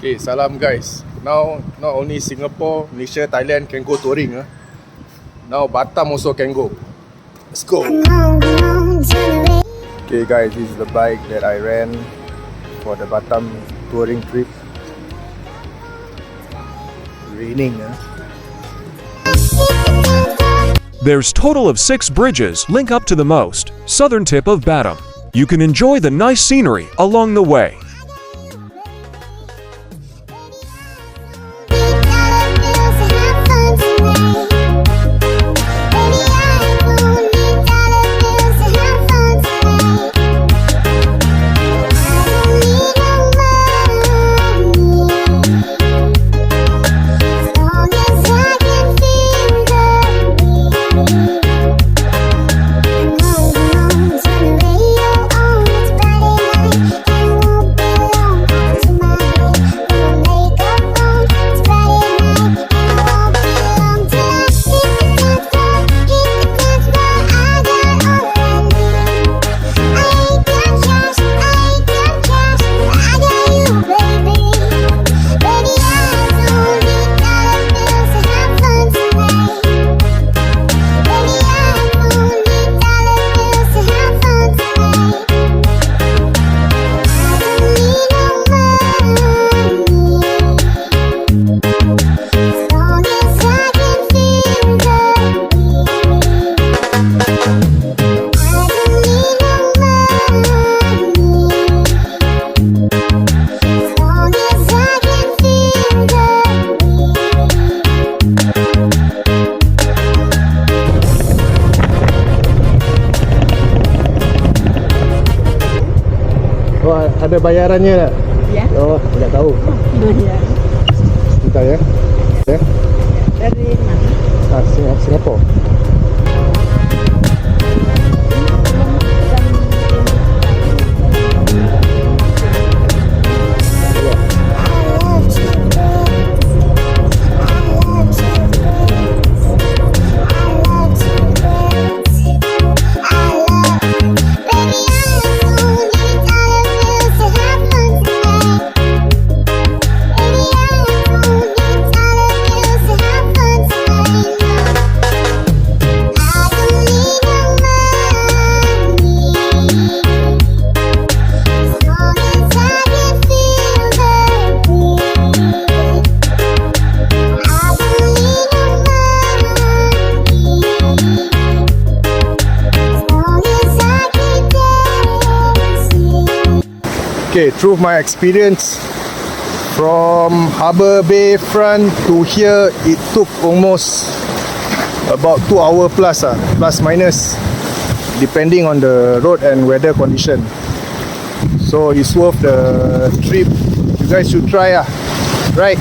Okay, salam guys. Now, not only Singapore, Malaysia, Thailand can go touring. Now Batam also can go. Let's go. Okay guys, this is the bike that I ran for the Batam touring trip. Raining. There's total of 6 bridges link up to the most southern tip of Batam. You can enjoy the nice scenery along the way. Oh, ada bayarannya tak? Ya. Oh, tidak tahu. Ya. Bentar ya. Ya. Dari mana? Singapura. Okay, through my experience from Harbour Bay front to here, it took almost about 2 hours plus, plus minus, depending on the road and weather condition. So it's worth the trip. You guys should try, right?